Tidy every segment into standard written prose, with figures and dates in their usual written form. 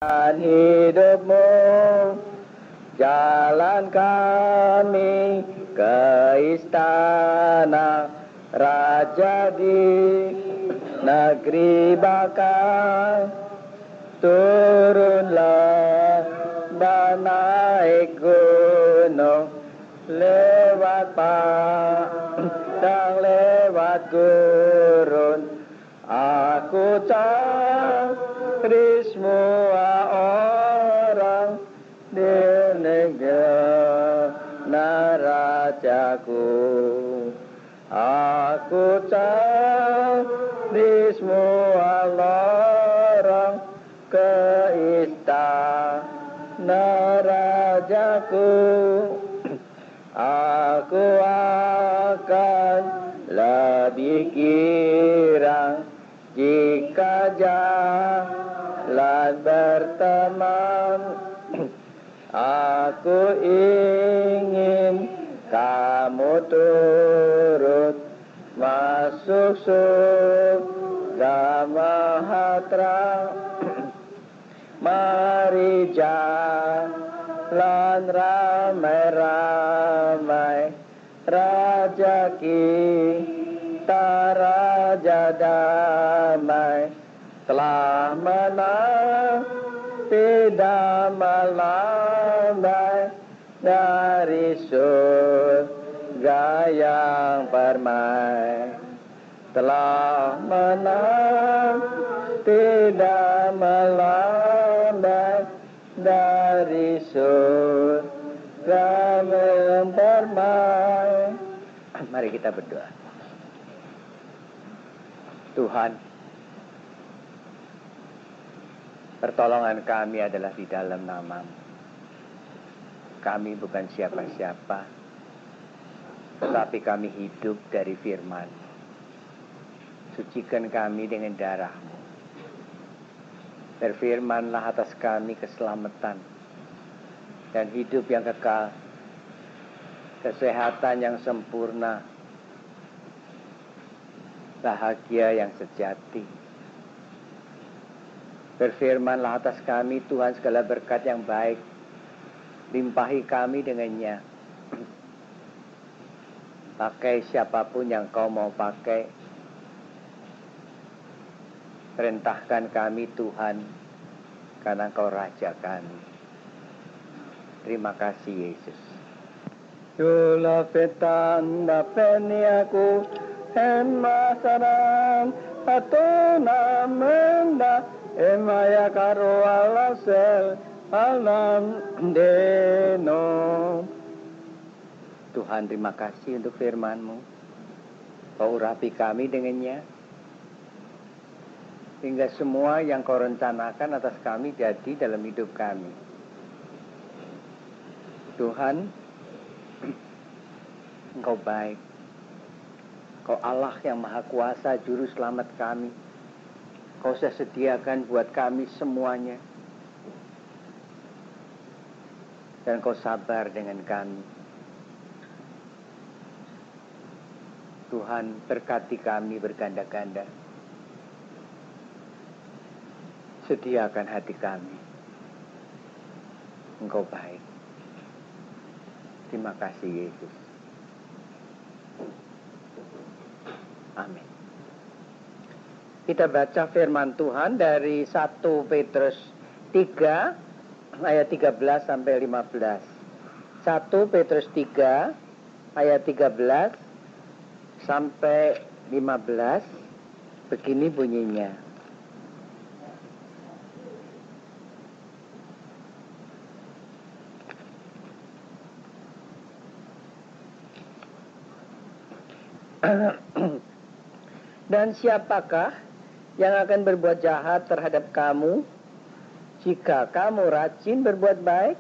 hidupmu, jalan kami ke istana raja di negeri bakal. Turunlah dan naik gunung, lewat padang, lewat gurun. Aku cari semua orang di negeri rajaku. Aku cari semua orang ke istana rajaku. Aku akan lebih girang jika jalan berteman. Aku ingin kamu turut masuk surga Mahatera. Mari jalan ramai-ramai, Raja kita Raja damai, telah menang tidak melambai dari surga yang permai. Telah menang tidak melambai dari surga yang permai. Mari kita berdoa. Tuhan, pertolongan kami adalah di dalam nama-Mu. Kami bukan siapa-siapa, tetapi kami hidup dari firman-Mu. Sucikan kami dengan darah-Mu. Berfirmanlah atas kami keselamatan dan hidup yang kekal, kesehatan yang sempurna, bahagia yang sejati. Berfirmanlah atas kami Tuhan segala berkat yang baik, limpahi kami dengannya. Pakai siapapun yang Kau mau pakai. Perintahkan kami Tuhan, karena Kau Raja kami. Terima kasih Yesus. Yula petanda peniaku emasaran atuna menda emaya karo alasel alam deno. Tuhan, terima kasih untuk firman-Mu. Kau urapi kami dengannya, hingga semua yang Kau rencanakan atas kami jadi dalam hidup kami. Tuhan, Engkau baik. Kau Allah yang Maha Kuasa, Juru Selamat kami. Kau sudah sediakan buat kami semuanya. Dan Kau sabar dengan kami. Tuhan, berkati kami berganda-ganda. Sediakan hati kami. Engkau baik. Terima kasih Yesus. Amin. Kita baca firman Tuhan dari 1 Petrus 3 ayat 13 sampai 15. 1 Petrus 3 ayat 13 sampai 15. Begini bunyinya. Dan siapakah yang akan berbuat jahat terhadap kamu jika kamu rajin berbuat baik?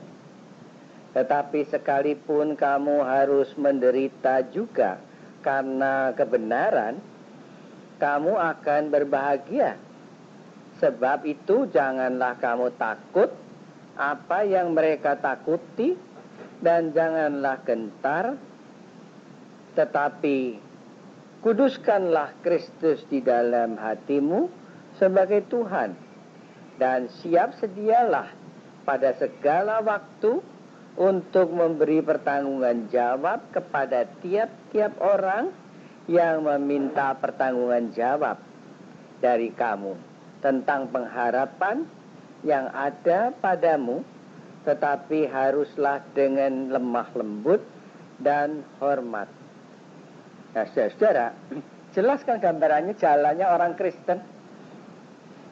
Tetapi sekalipun kamu harus menderita juga karena kebenaran, kamu akan berbahagia. Sebab itu janganlah kamu takut apa yang mereka takuti, dan janganlah gentar, tetapi kuduskanlah Kristus di dalam hatimu sebagai Tuhan. dan siap sedialah pada segala waktu untuk memberi pertanggungan jawab kepada tiap-tiap orang yang meminta pertanggungan jawab dari kamu tentang pengharapan yang ada padamu, tetapi haruslah dengan lemah lembut dan hormat. Nah, saudara, jelaskan gambarannya jalannya orang Kristen,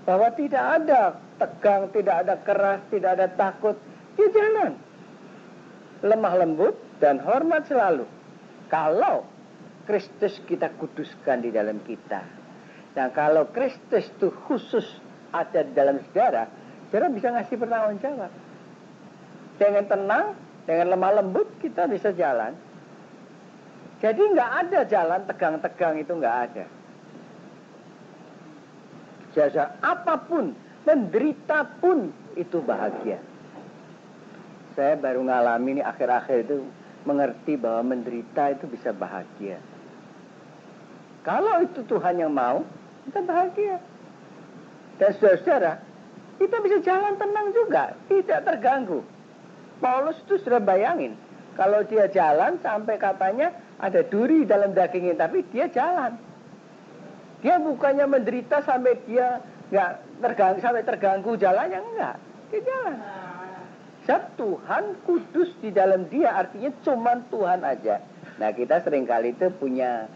bahwa tidak ada tegang, tidak ada keras, tidak ada takut. Dia jalan lemah lembut dan hormat selalu. Kalau Kristus kita kuduskan di dalam kita. Nah, kalau Kristus itu khusus ada di dalam saudara, saudara bisa ngasih pertanggung jawab. Dengan tenang, dengan lemah lembut kita bisa jalan. Jadi nggak ada jalan tegang-tegang, itu nggak ada. Jasa apapun, menderita pun itu bahagia. Saya baru ngalami ini akhir-akhir itu mengerti bahwa menderita itu bisa bahagia. Kalau itu Tuhan yang mau, kita bahagia. Dan saudara-saudara, kita bisa jalan tenang juga, tidak terganggu. Paulus itu sudah bayangin, kalau dia jalan sampai katanya ada duri dalam dagingnya, tapi dia jalan. Dia bukannya menderita sampai dia nggak terganggu, sampai terganggu jalannya, enggak. Dia jalan. Sebab Tuhan kudus di dalam dia, artinya cuman Tuhan aja. Nah, kita seringkali itu punya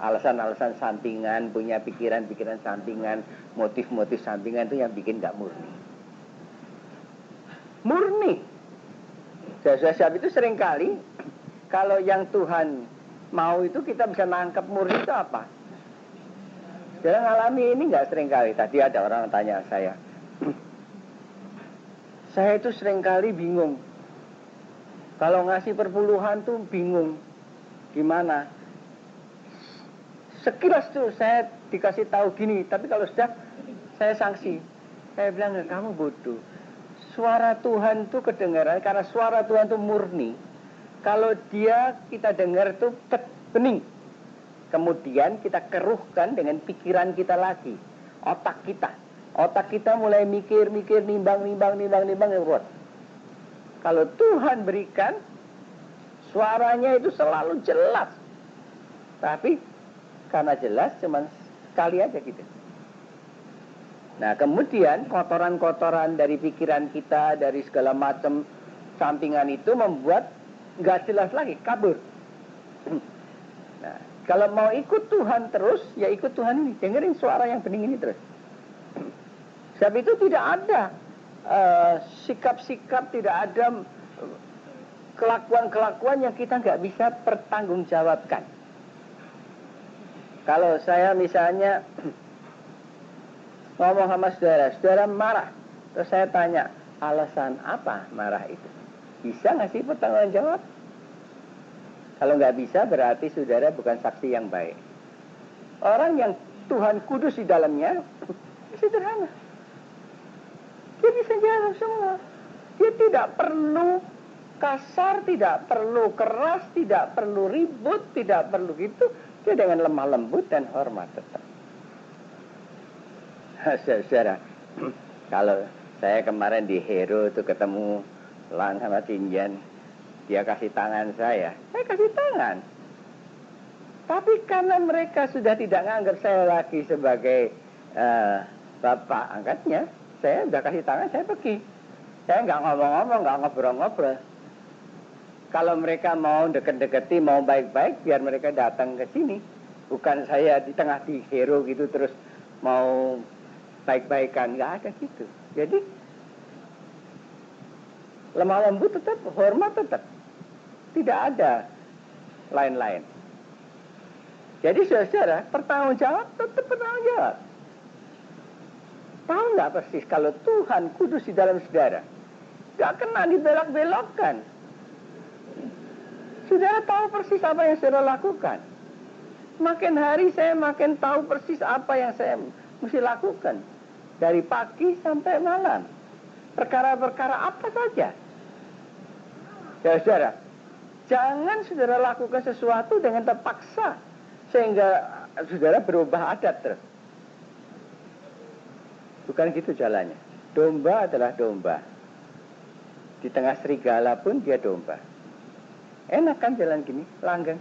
alasan-alasan sampingan, punya pikiran-pikiran sampingan, motif-motif sampingan itu yang bikin nggak murni. Murni. Sebab itu seringkali kalau yang Tuhan mau itu kita bisa nangkep murni itu apa? Saya ngalami ini nggak seringkali. Tadi ada orang tanya saya itu seringkali bingung. Kalau ngasih perpuluhan tuh bingung. Gimana? Sekilas tuh saya dikasih tahu gini, tapi kalau sudah saya sanksi. Saya bilang, kamu bodoh. Suara Tuhan tuh kedengaran karena suara Tuhan tuh murni. Kalau dia kita dengar tuh bening. Kemudian kita keruhkan dengan pikiran kita lagi, otak kita. Otak kita mulai mikir, nimbang. Kalau Tuhan berikan, suaranya itu selalu jelas. Tapi karena jelas cuman sekali aja gitu. Nah, kemudian kotoran-kotoran dari pikiran kita, dari segala macam sampingan itu membuat nggak jelas lagi, kabur. Nah, kalau mau ikut Tuhan terus, ya ikut Tuhan ini. Dengerin suara yang bening ini terus. Sebab itu tidak ada sikap-sikap, tidak ada kelakuan-kelakuan yang kita nggak bisa pertanggungjawabkan. Kalau saya misalnya ngomong sama saudara marah, terus saya tanya, alasan apa marah itu? Bisa nggak sih pertanggung jawab? Kalau nggak bisa, berarti saudara bukan saksi yang baik. Orang yang Tuhan kudus di dalamnya, sederhana. Dia bisa jawab semua. Dia tidak perlu kasar, tidak perlu keras, tidak perlu ribut, tidak perlu gitu. Dia dengan lemah lembut dan hormat tetap. Saudara, kalau saya kemarin di Hero itu ketemu Lang sama Tinjan, dia kasih tangan saya kasih tangan. Tapi karena mereka sudah tidak menganggap saya lagi sebagai bapak angkatnya, saya udah kasih tangan, saya pergi. Saya nggak ngomong-ngomong, nggak ngobrol-ngobrol. Kalau mereka mau deket-deketi, mau baik-baik, biar mereka datang ke sini. Bukan saya di tengah di Hero gitu terus mau baik-baikan, nggak ada gitu. Jadi lemah lembut tetap, hormat tetap, tidak ada lain-lain. Jadi saudara, pertanggung jawab tetap pertanggung jawab. Tahu nggak persis kalau Tuhan kudus di dalam saudara, nggak kena dibelok-belokkan. Saudara tahu persis apa yang saudara lakukan. Makin hari saya makin tahu persis apa yang saya mesti lakukan. Dari pagi sampai malam. Perkara-perkara apa saja. Saudara, jangan saudara lakukan sesuatu dengan terpaksa. Sehingga saudara berubah adat terus. Bukan gitu jalannya. Domba adalah domba. Di tengah serigala pun dia domba. Enak kan jalan gini, langgeng.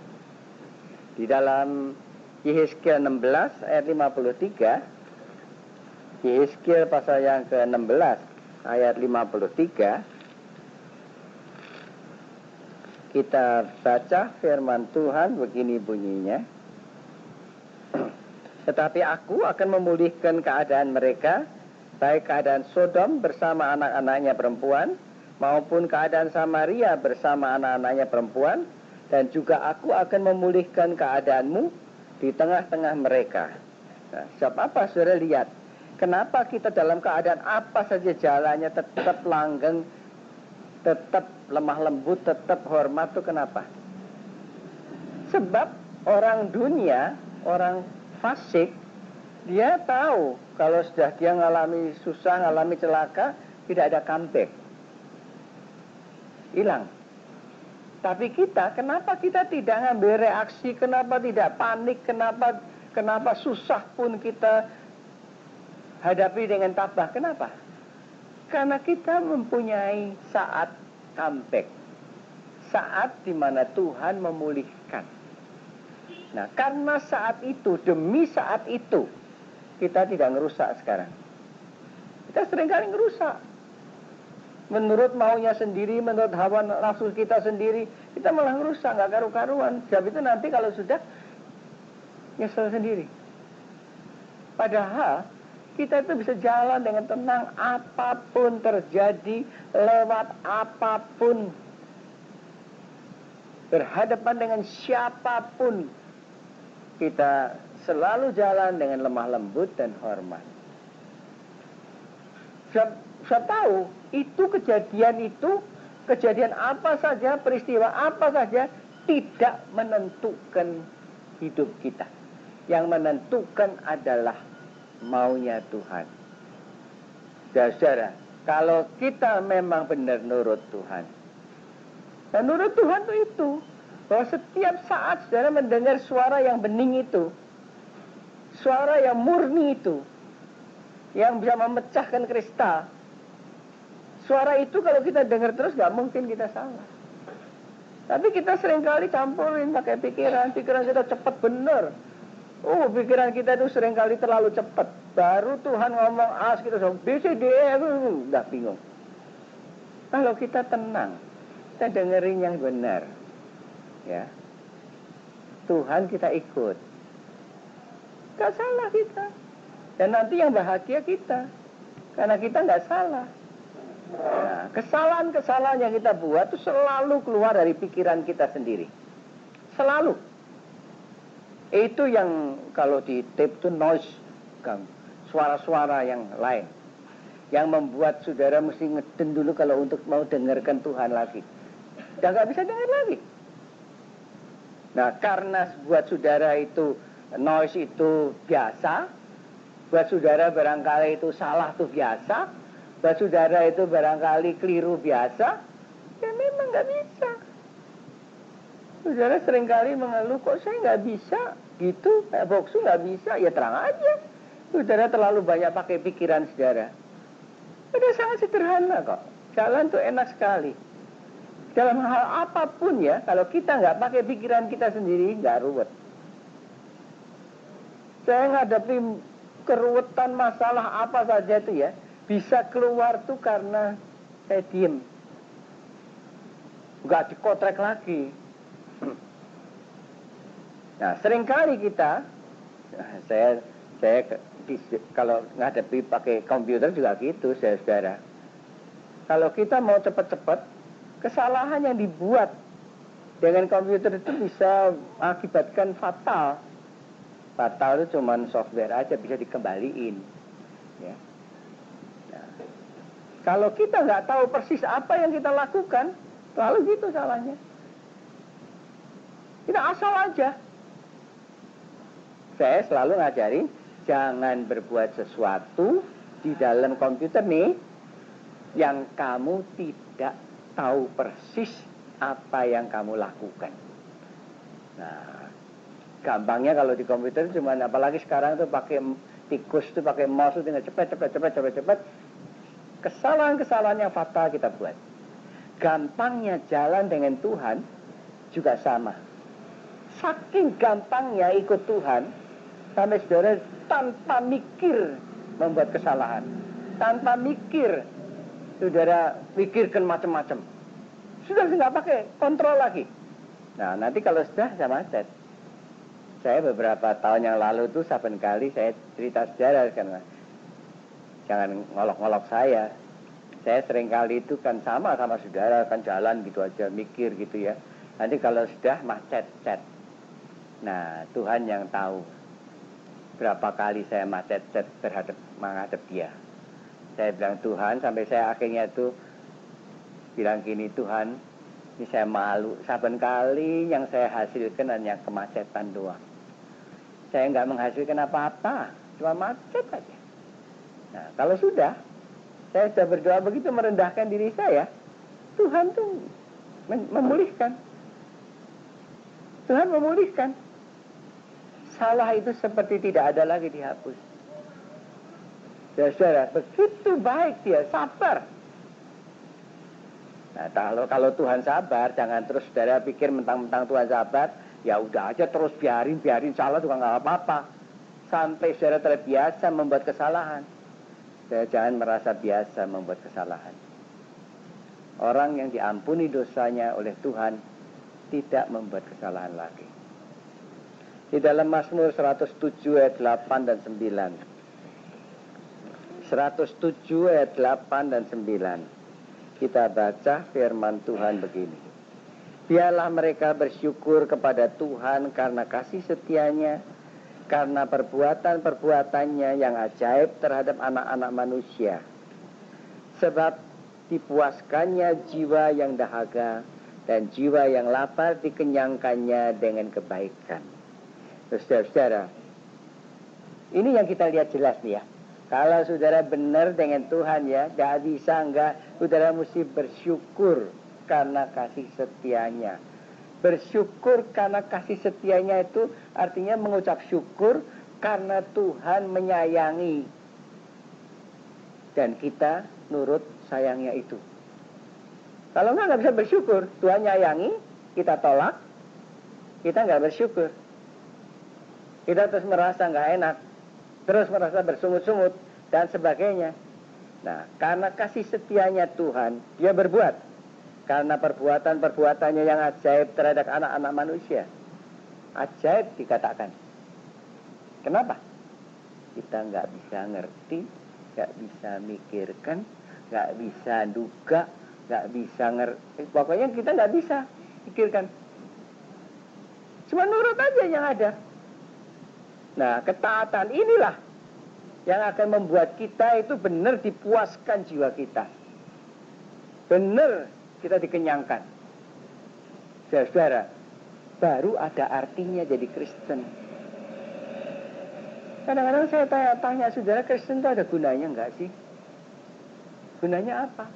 Di dalam Yehezkiel 16 ayat 53, Yehezkiel pasal yang ke-16 ayat 53, kita baca firman Tuhan begini bunyinya. Tetapi aku akan memulihkan keadaan mereka, baik keadaan Sodom bersama anak-anaknya perempuan, maupun keadaan Samaria bersama anak-anaknya perempuan, dan juga aku akan memulihkan keadaanmu di tengah-tengah mereka. Nah, sebab apa saudara lihat? Kenapa kita dalam keadaan apa saja jalannya tetap langgeng, tetap lemah lembut, tetap hormat itu kenapa? Sebab orang dunia, orang fasik, dia tahu kalau sudah dia ngalami susah, ngalami celaka, tidak ada comeback. Hilang. Tapi kita, kenapa kita tidak ngambil reaksi, kenapa tidak panik, kenapa susah pun kita hadapi dengan tabah, kenapa? Karena kita mempunyai saat comeback, saat di mana Tuhan memulihkan. Nah, karena saat itu, demi saat itu, kita tidak ngerusak sekarang. Kita seringkali ngerusak. Menurut maunya sendiri, menurut hawa nafsu kita sendiri, kita malah ngerusak, nggak karu-karuan. Sebab itu nanti kalau sudah, nyesel sendiri. Padahal, kita itu bisa jalan dengan tenang, apapun terjadi, lewat apapun, berhadapan dengan siapapun, kita selalu jalan dengan lemah lembut dan hormat. Saya tahu itu kejadian apa saja, peristiwa apa saja tidak menentukan hidup kita. Yang menentukan adalah maunya Tuhan. Saudara, kalau kita memang benar nurut Tuhan, dan nurut Tuhan itu bahwa setiap saat saudara mendengar suara yang bening itu, suara yang murni itu, yang bisa memecahkan kristal, suara itu kalau kita dengar terus gak mungkin kita salah. Tapi kita seringkali campurin pakai pikiran kita cepat benar. Oh, pikiran kita itu seringkali terlalu cepat. Baru Tuhan ngomong A, kita sudah B, C, D, E, udah bingung. Kalau kita tenang, kita dengerin yang benar, ya, Tuhan kita ikut, gak salah kita. Dan nanti yang bahagia kita, karena kita gak salah. Nah, kesalahan-kesalahan yang kita buat itu selalu keluar dari pikiran kita sendiri. Selalu. Itu yang kalau di tape itu noise, suara-suara yang lain, yang membuat saudara mesti ngeden dulu kalau untuk mau dengarkan Tuhan lagi. Dan gak bisa dengar lagi. Nah, karena buat saudara itu noise itu biasa, buat saudara barangkali itu salah itu biasa, buat saudara itu barangkali keliru biasa, ya memang gak bisa. Saudara seringkali mengeluh, kok saya nggak bisa gitu, kayak boksu nggak bisa, ya terang aja. Saudara terlalu banyak pakai pikiran saudara. Udah sangat sederhana kok, jalan tuh enak sekali. Dalam hal apapun ya, kalau kita nggak pakai pikiran kita sendiri, nggak ruwet. Saya ngadepi keruwetan masalah apa saja itu ya, bisa keluar tuh karena saya diem, nggak dikotrek lagi. Nah, seringkali kita, saya kalau ngadepi pakai komputer juga gitu, saudara. Kalau kita mau cepat-cepat, kesalahan yang dibuat dengan komputer itu bisa mengakibatkan fatal. Fatal itu cuma software aja, bisa dikembaliin. Ya. Nah, kalau kita nggak tahu persis apa yang kita lakukan, lalu gitu salahnya. Kita asal aja. Saya selalu ngajarin, jangan berbuat sesuatu di dalam komputer nih yang kamu tidak tahu persis apa yang kamu lakukan. Nah, gampangnya kalau di komputer cuman, apalagi sekarang tuh pakai tikus itu pakai mouse dengan cepat. Kesalahan-kesalahan yang fatal kita buat. Gampangnya jalan dengan Tuhan juga sama. Saking gampangnya ikut Tuhan, sampai saudara tanpa mikir membuat kesalahan. Tanpa mikir, saudara pikirkan macam-macam. Sudah nggak pakai kontrol lagi. Nah, nanti kalau sudah saya macet. Saya beberapa tahun yang lalu tuh saben kali saya cerita sejarah, karena jangan ngolok-ngolok saya. Saya sering kali itu kan sama saudara, kan jalan gitu aja, mikir gitu ya. Nanti kalau sudah macet. Nah, Tuhan yang tahu berapa kali saya macet menghadap dia. Saya bilang, Tuhan, sampai saya akhirnya tuh bilang gini, Tuhan, ini saya malu. Saben kali yang saya hasilkan hanya kemacetan doang. Saya nggak menghasilkan apa-apa, cuma macet aja. Nah, kalau sudah, saya sudah berdoa begitu, merendahkan diri saya, Tuhan tuh memulihkan. Tuhan memulihkan. Salah itu seperti tidak ada lagi, dihapus. Saudara, begitu baik dia, sabar. Nah, kalau Tuhan sabar, jangan terus saudara pikir mentang-mentang Tuhan sabar, ya udah aja terus biarin salah juga nggak apa-apa. Sampai saudara terbiasa membuat kesalahan. Saudara jangan merasa biasa membuat kesalahan. Orang yang diampuni dosanya oleh Tuhan tidak membuat kesalahan lagi. Di dalam Mazmur 107 ayat 8 dan 9. 107 ayat 8 dan 9. Kita baca firman Tuhan begini. Biarlah mereka bersyukur kepada Tuhan karena kasih setianya, karena perbuatan-perbuatannya yang ajaib terhadap anak-anak manusia. Sebab dipuaskannya jiwa yang dahaga, dan jiwa yang lapar dikenyangkannya dengan kebaikan. Saudara-saudara, ini yang kita lihat jelas nih ya. Kalau saudara benar dengan Tuhan ya, gak bisa enggak, saudara mesti bersyukur karena kasih setianya. Bersyukur karena kasih setianya itu artinya mengucap syukur karena Tuhan menyayangi. Dan kita nurut sayangnya itu. Kalau enggak bisa bersyukur, Tuhan nyayangi, kita tolak, kita enggak bersyukur. Kita terus merasa enggak enak, terus merasa bersungut-sungut dan sebagainya. Nah, karena kasih setianya Tuhan, dia berbuat. Karena perbuatan-perbuatannya yang ajaib terhadap anak-anak manusia. Ajaib dikatakan. Kenapa? Kita nggak bisa ngerti, nggak bisa mikirkan, nggak bisa duga, nggak bisa ngerti. Pokoknya kita nggak bisa pikirkan. Cuma nurut aja yang ada. Nah, ketaatan inilah yang akan membuat kita itu benar dipuaskan jiwa kita. Benar kita dikenyangkan. Saudara, baru ada artinya jadi Kristen. Kadang-kadang saya tanya saudara, Kristen itu ada gunanya enggak sih? Gunanya apa?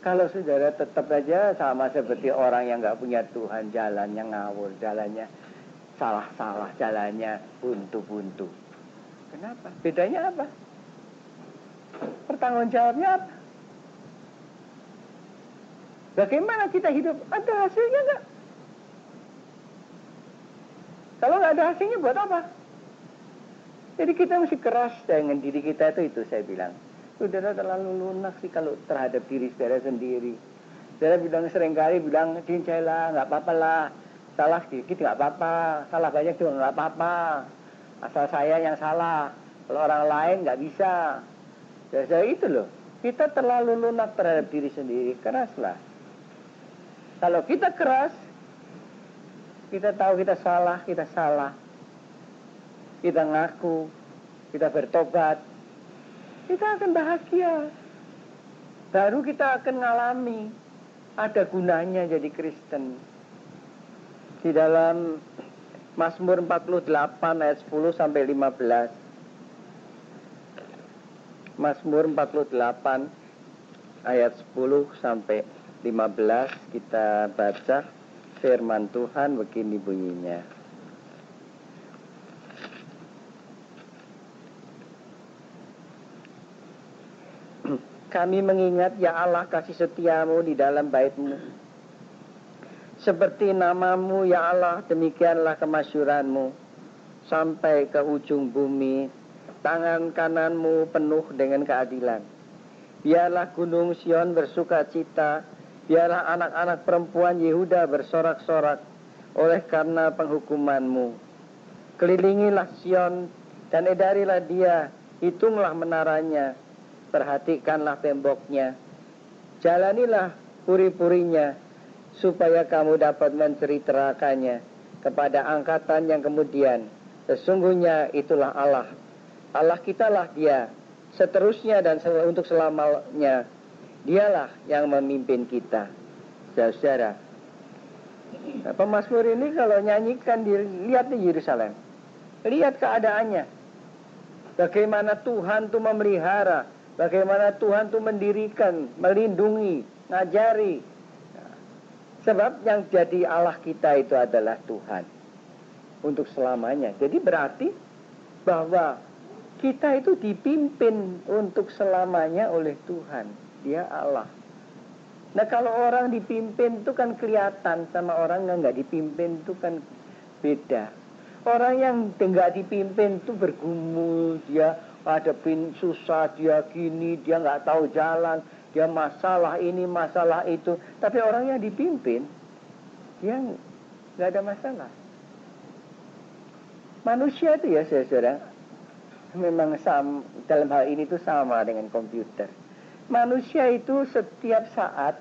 Kalau saudara tetap aja sama seperti orang yang enggak punya Tuhan, jalannya ngawur, jalannya salah-salah, jalannya buntu-buntu. Kenapa? Bedanya apa? Pertanggung jawabnya apa? Bagaimana kita hidup? Ada hasilnya enggak? Kalau nggak ada hasilnya buat apa? Jadi kita mesti keras dengan diri kita itu saya bilang. Saudara terlalu lunak sih kalau terhadap diri saudara sendiri. Saudara bilang seringkali bilang, cincailah, nggak apa-apa lah. Salah sedikit nggak apa-apa, salah banyak juga nggak apa-apa. Asal saya yang salah, kalau orang lain nggak bisa. Jadi itu loh, kita terlalu lunak terhadap diri sendiri. Keraslah. Kalau kita keras, kita tahu kita salah. Kita ngaku, kita bertobat, kita akan bahagia. Baru kita akan ngalami ada gunanya jadi Kristen. Di dalam Mazmur 48 ayat 10 sampai 15. Mazmur 48 ayat 10 sampai 15 kita baca firman Tuhan begini bunyinya. Kami mengingat ya Allah kasih setiamu di dalam bait-Mu. Seperti namamu ya Allah, demikianlah kemasyuran-Mu sampai ke ujung bumi. Tangan kananmu penuh dengan keadilan. Biarlah gunung Sion bersuka cita, biarlah anak-anak perempuan Yehuda bersorak-sorak oleh karena penghukuman-Mu. Kelilingilah Sion dan edarilah dia, hitunglah menaranya, perhatikanlah temboknya, jalanilah puri-purinya, supaya kamu dapat menceritakannya kepada angkatan yang kemudian. Sesungguhnya itulah Allah. Allah kitalah dia, seterusnya dan untuk selamanya. Dialah yang memimpin kita. Saudara, pemazmur ini kalau nyanyikan, lihat di Yerusalem, lihat keadaannya. Bagaimana Tuhan itu memelihara, bagaimana Tuhan itu mendirikan, melindungi, ngajari. Sebab yang jadi Allah kita itu adalah Tuhan untuk selamanya. Jadi berarti bahwa kita itu dipimpin untuk selamanya oleh Tuhan. Dia Allah. Nah kalau orang dipimpin itu kan kelihatan, sama orang yang nggak dipimpin itu kan beda. Orang yang nggak dipimpin itu bergumul, dia hadapin susah, dia gini, dia nggak tahu jalan, dia masalah ini, masalah itu. Tapi orang yang dipimpin, dia nggak ada masalah. Manusia itu ya saudara, memang sama, dalam hal ini tuh sama dengan komputer. Manusia itu setiap saat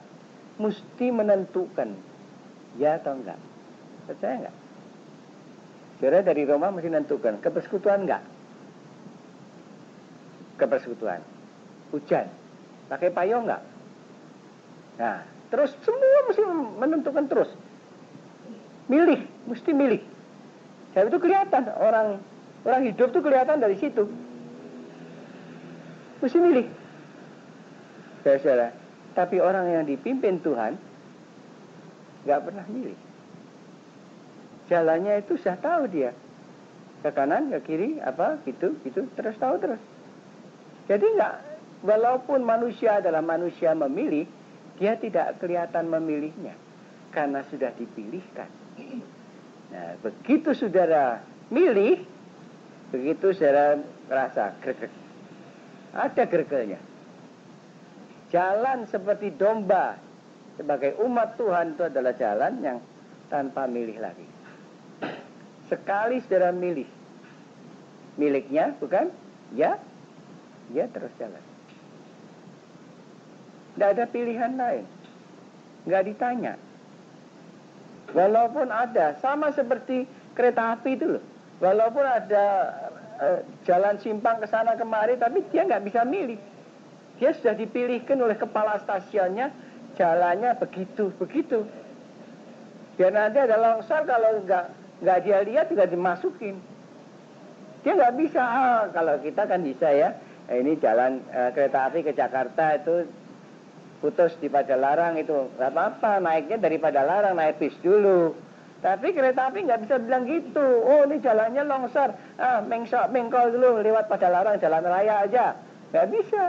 mesti menentukan ya atau enggak. Percaya enggak? Saudara dari Roma mesti menentukan ke persekutuan enggak? Ke persekutuan. Hujan, pakai payung enggak? Nah, terus semua mesti menentukan terus. Milih, mesti milih. Jadi itu kelihatan orang hidup tuh kelihatan dari situ. Mesti milih. Saudara, tapi orang yang dipimpin Tuhan nggak pernah milih. Jalannya itu sudah tahu dia. Ke kanan, ke kiri, apa, gitu, terus tahu terus. Jadi nggak, walaupun manusia adalah manusia memilih, dia tidak kelihatan memilihnya. Karena sudah dipilihkan. Nah, begitu saudara milih, begitu saudara merasa greget. Ada gregelnya. Jalan seperti domba sebagai umat Tuhan itu adalah jalan yang tanpa milih lagi. Sekali saudara milih, miliknya bukan? Ya, dia terus jalan. Tidak ada pilihan lain. Nggak ditanya. Walaupun ada, sama seperti kereta api itu loh. Walaupun ada jalan simpang ke sana kemari, tapi dia nggak bisa milih. Dia sudah dipilihkan oleh kepala stasiunnya, jalannya begitu. Biar nanti ada longsor, kalau nggak dia lihat juga dimasukin. Dia nggak bisa. Kalau kita kan bisa ya. Ini jalan kereta api ke Jakarta itu putus di Padalarang itu, nggak apa-apa, naiknya dari Padalarang, naik bis dulu. Tapi kereta api nggak bisa bilang gitu. Oh ini jalannya longsor, mengkol dulu lewat Padalarang, jalan raya aja. Nggak bisa.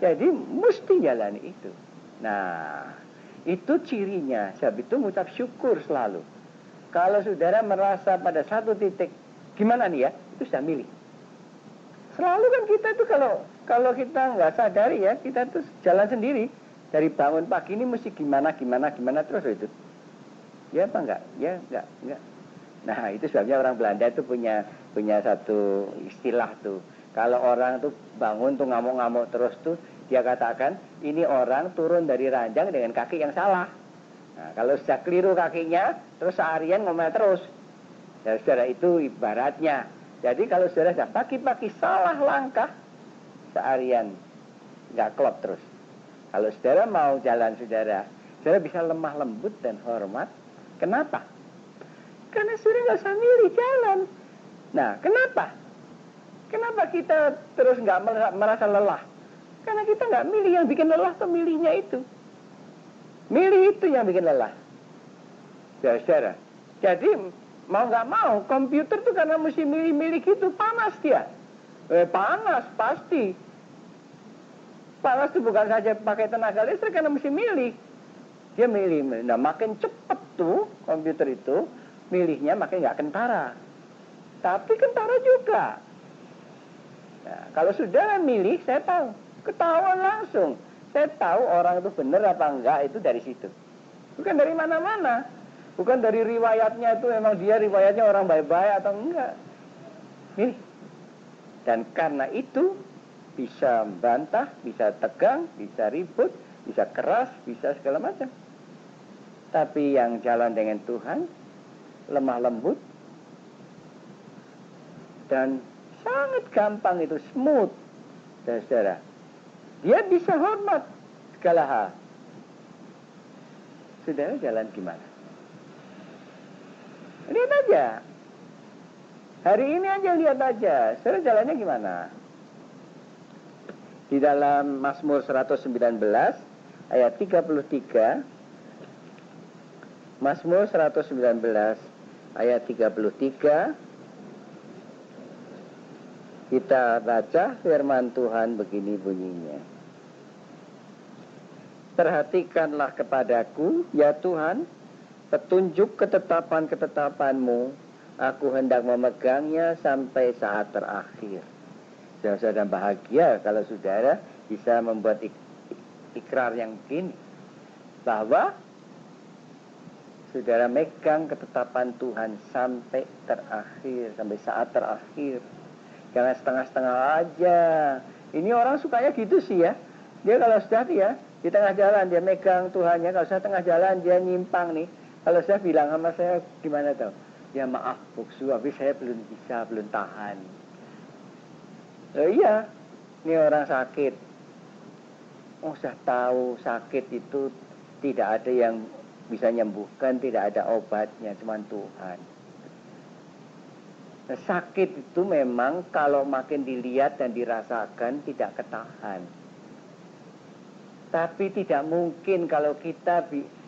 Jadi mesti jalani itu. Nah, itu cirinya. Sebab itu mengucap syukur selalu. Kalau saudara merasa pada satu titik, gimana nih ya? Itu sudah milih. Selalu kan kita itu kalau kita nggak sadari ya, kita tuh jalan sendiri. Dari bangun pagi ini mesti gimana terus itu. Ya apa enggak? Ya enggak. Nah, itu sebabnya orang Belanda itu punya satu istilah tuh. Kalau orang tuh bangun tuh ngamuk-ngamuk terus tuh, dia katakan ini orang turun dari ranjang dengan kaki yang salah. Nah, kalau sudah keliru kakinya, terus seharian ngomel terus. Ya saudara, itu ibaratnya. Jadi kalau saudara sudah pagi-pagi salah langkah, seharian nggak klop terus. Kalau saudara mau jalan saudara bisa lemah lembut dan hormat. Kenapa? Karena saudara nggak usah milih jalan. Nah, kenapa? Kenapa kita terus nggak merasa lelah? Karena kita nggak milih. Yang bikin lelah pemilihnya itu. Milih itu yang bikin lelah. Saudara. Jadi mau nggak mau, komputer tuh karena mesti milih-milih gitu, panas dia. Panas pasti. Paulus itu bukan saja pakai tenaga listrik karena mesti milih. Dia milih. Nah, makin cepat tuh komputer itu, milihnya makin nggak kentara. Tapi kentara juga. Nah, kalau sudah milih, saya tahu. Ketahuan langsung. Saya tahu orang itu benar apa enggak itu dari situ. Bukan dari mana-mana. Bukan dari riwayatnya itu memang dia riwayatnya orang baik-baik atau enggak. Nih. Dan karena itu bisa bantah, bisa tegang, bisa ribut, bisa keras, bisa segala macam. Tapi yang jalan dengan Tuhan lemah lembut dan sangat gampang itu, smooth. Saudara, dia bisa hormat segala hal. Saudara jalan gimana? Lihat aja. Hari ini aja lihat aja. Saudara jalannya gimana? Di dalam Mazmur 119 ayat 33. Mazmur 119 ayat 33. Kita baca firman Tuhan begini bunyinya. Perhatikanlah kepadaku, ya Tuhan, petunjuk ketetapan-ketetapan-Mu, aku hendak memegangnya sampai saat terakhir. Saudara bahagia kalau saudara bisa membuat ikrar yang begini, bahwa saudara megang ketetapan Tuhan sampai terakhir, sampai saat terakhir. Jangan setengah-setengah aja. Ini orang sukanya gitu sih ya. Dia kalau sudah ya, di tengah jalan dia megang Tuhannya, kalau sudah tengah jalan dia nyimpang nih. Kalau saya bilang sama saya gimana tau? Ya maaf buksu, tapi saya belum bisa, belum tahan. Iya, ini orang sakit. Oh, saya tahu sakit itu tidak ada yang bisa menyembuhkan, tidak ada obatnya, cuma Tuhan. Nah, sakit itu memang kalau makin dilihat dan dirasakan tidak ketahan. Tapi tidak mungkin kalau kita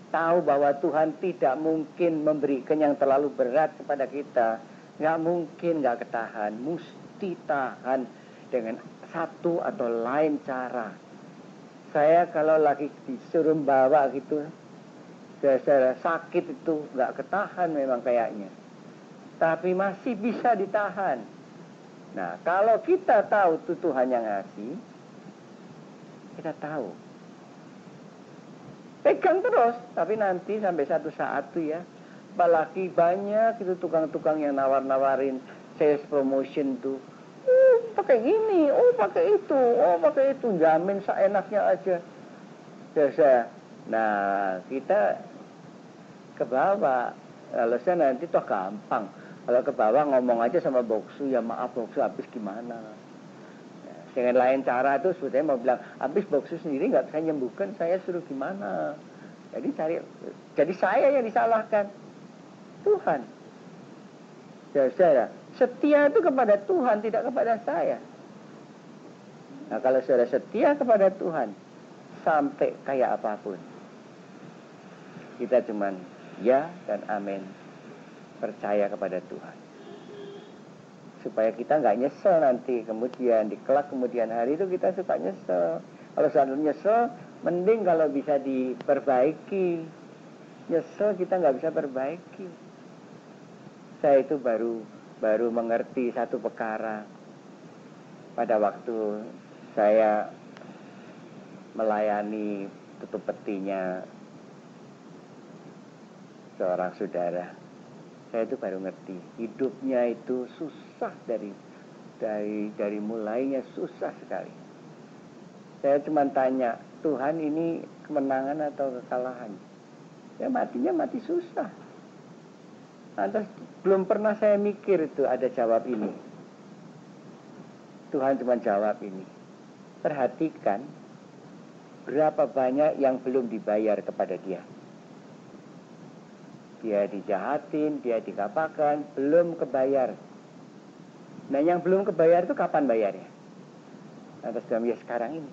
tahu bahwa Tuhan tidak mungkin memberikan yang terlalu berat kepada kita. Nggak mungkin nggak ketahan. Mesti tahan dengan satu atau lain cara. Saya kalau lagi disuruh bawa gitu, saya sakit itu nggak ketahan memang kayaknya. Tapi masih bisa ditahan. Nah, kalau kita tahu itu Tuhan yang ngasih, kita tahu. Pegang terus, tapi nanti sampai satu saat tuh ya, apalagi banyak itu tukang-tukang yang nawar-nawarin sales promotion tuh. Pakai ini, pakai itu, jamin seenaknya aja. Biasa. Nah, kita ke bawah. Kalau saya nanti toh gampang. Kalau ke bawah ngomong aja sama boksu, ya maaf boksu habis gimana. Dengan lain cara itu sebetulnya mau bilang, habis boksu sendiri nggak bisa nyembuhkan, saya suruh gimana. Jadi saya yang disalahkan. Tuhan. Saudara, setia itu kepada Tuhan, tidak kepada saya. Nah, kalau saudara setia kepada Tuhan, sampai kayak apapun, kita cuman ya dan amin, percaya kepada Tuhan. Supaya kita nggak nyesel nanti kemudian di kelak kemudian hari itu kita suka nyesel. Kalau selalu nyesel, mending kalau bisa diperbaiki. Nyesel kita nggak bisa perbaiki. Saya itu baru mengerti satu perkara pada waktu saya melayani tutup petinya seorang saudara. Saya itu baru ngerti hidupnya itu susah dari mulainya susah sekali. Saya cuma tanya, Tuhan ini kemenangan atau kekalahan? Ya matinya mati susah. Lantas belum pernah saya mikir itu ada jawab ini. Tuhan cuma jawab ini. Perhatikan berapa banyak yang belum dibayar kepada dia. Dia dijahatin, dia dikapakan, belum kebayar. Nah yang belum kebayar itu kapan bayarnya? Atas dalam ya sekarang ini.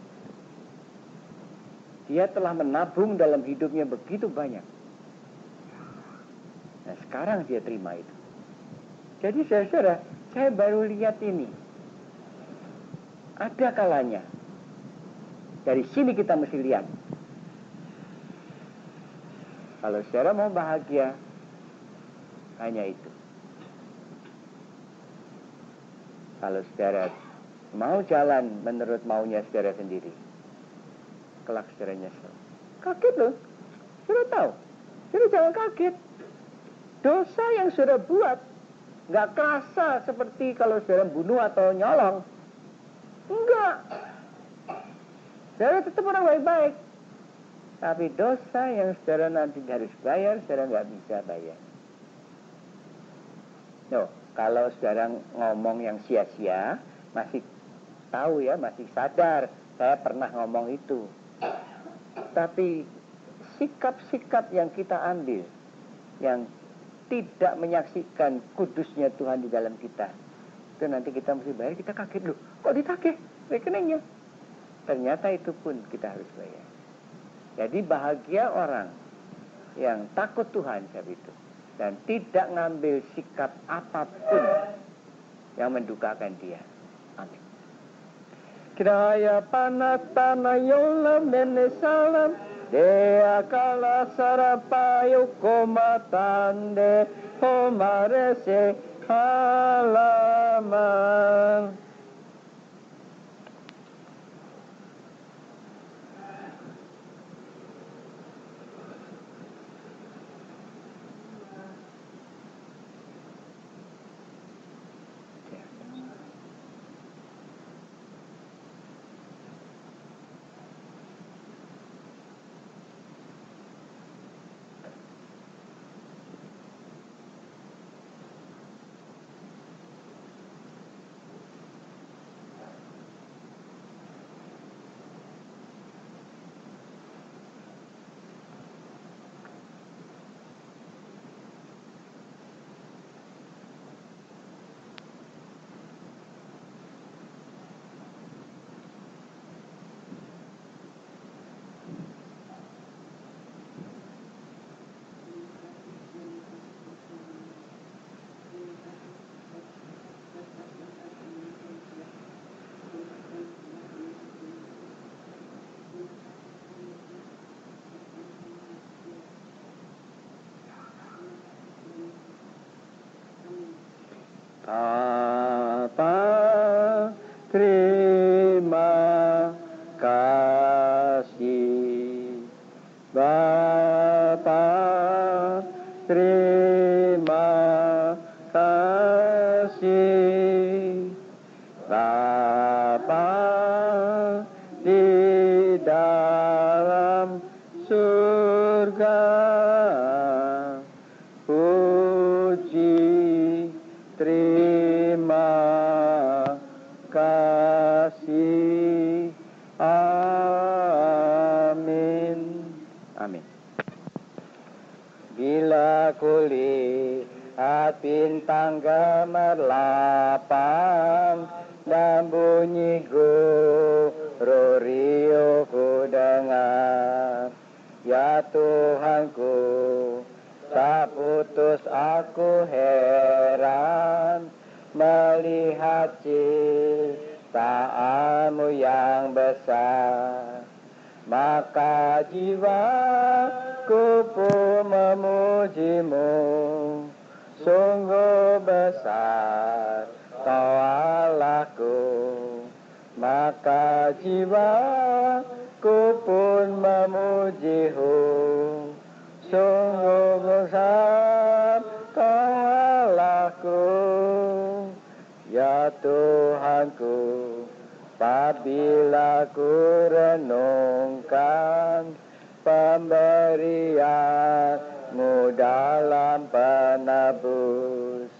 Dia telah menabung dalam hidupnya begitu banyak. Nah sekarang dia terima itu. Jadi saudara, saya baru lihat ini. Ada kalanya Dari sini kita mesti lihat. Kalau saudara mau bahagia, hanya itu. Kalau saudara mau jalan menurut maunya saudara sendiri, kelak saudara nyesel. Kaget loh. Saudara tahu. Saudara jangan kaget. Dosa yang saudara buat nggak kerasa seperti kalau saudara bunuh atau nyolong. Enggak. Saudara tetap orang baik-baik. Tapi dosa yang saudara nanti harus bayar, saudara nggak bisa bayar. No, kalau saudara ngomong yang sia-sia, masih tahu ya, masih sadar, saya pernah ngomong itu. Tapi sikap-sikap yang kita ambil, yang tidak menyaksikan kudusnya Tuhan di dalam kita, itu nanti kita mesti bayar, kita kaget loh. Kok ditagih rekeningnya? Ternyata itu pun kita harus bayar. Jadi bahagia orang yang takut Tuhan itu dan tidak ngambil sikap apapun yang mendukakan dia. Amin. Kiraya panatana yolam menesalam dea kala sarapayo komatande homarese halaman. Bapa, terima kasih. Bapa, terima kasih. Bapa di dalam surga, puji terima kasih. Amin. Amin. Bila kulihat bintang gemerlapan dan bunyi glorio ku dengar, ya Tuhanku, tak putus aku heran melihat ciptaanmu yang besar. Maka jiwaku pun memujimu, sungguh besar Kau Allahku. Maka jiwaku pun memuji-Mu, sungguh besar Kau Allahku. Ya Tuhanku, apabila ku renungkan pemberian-Mu dalam penebus,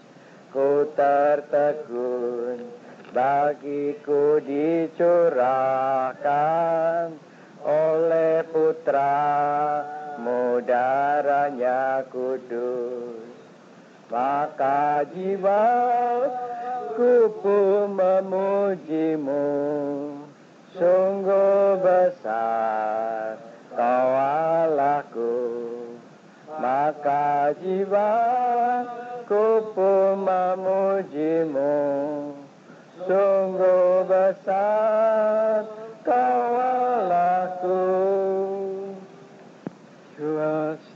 ku tertegun bagiku dicurahkan oleh Putra-Mu darahnya kudus. Maka jiwaku pun memuji-Mu, sungguh besar Kau Allahku. Maka jiwaku pun memuji-Mu, sungguh besar Kau Allahku.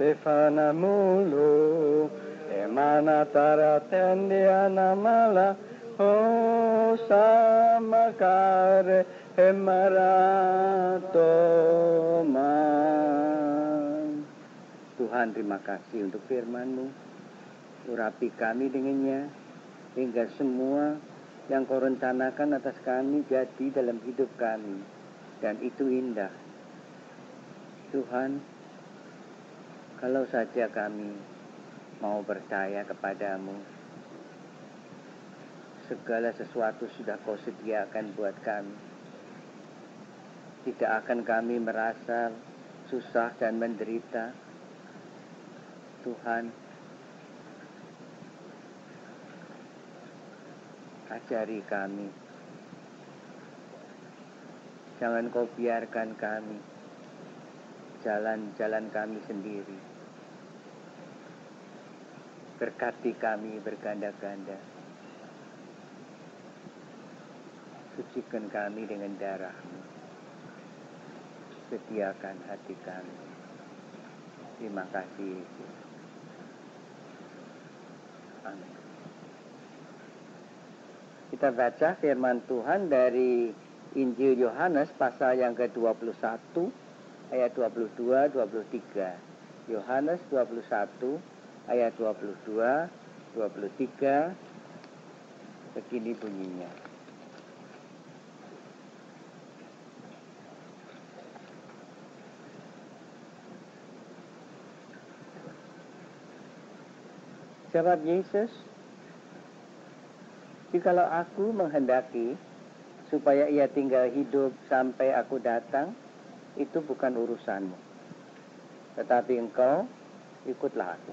Stefana mulu emana tara tendiana mala sama kare emaratoman. Tuhan, terima kasih untuk firman-Mu. Urapi kami dengannya, hingga semua yang Kau rencanakan atas kami jadi dalam hidup kami. Dan itu indah. Tuhan, kalau saja kami mau percaya kepadamu, segala sesuatu sudah Kau sediakan buat kami. Tidak akan kami merasa susah dan menderita. Tuhan, ajari kami. Jangan Kau biarkan kami jalan-jalan kami sendiri. Berkati kami berganda-ganda. Sucikan kami dengan darah-Mu. Sediakan hati kami. Terima kasih, Yesus. Amin. Kita baca firman Tuhan dari Injil Yohanes pasal yang ke-21 ayat 22 23. Yohanes 21 ayat 22 23. Begini bunyinya. Jawab Yesus, "Jikalau aku menghendaki supaya ia tinggal hidup sampai aku datang, itu bukan urusanmu. Tetapi engkau ikutlah aku."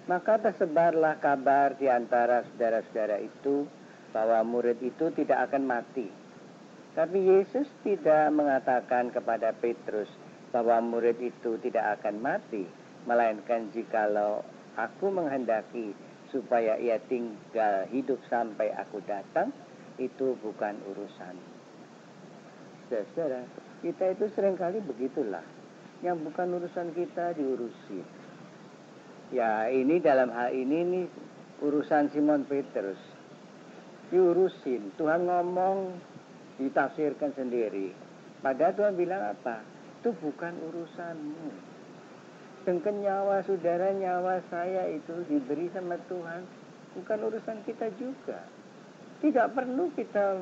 Maka tersebarlah kabar di antara saudara-saudara itu bahwa murid itu tidak akan mati. Tapi Yesus tidak mengatakan kepada Petrus bahwa murid itu tidak akan mati, melainkan jikalau aku menghendaki supaya ia tinggal hidup sampai aku datang, itu bukan urusan. Saudara, kita itu seringkali begitulah. Yang bukan urusan kita diurusi. Ya, ini dalam hal ini nih urusan Simon Petrus. Diurusin. Tuhan ngomong, ditafsirkan sendiri. Padahal Tuhan bilang apa? Itu bukan urusanmu. Sedangkan nyawa saudara, nyawa saya itu diberi sama Tuhan, bukan urusan kita juga. Tidak perlu kita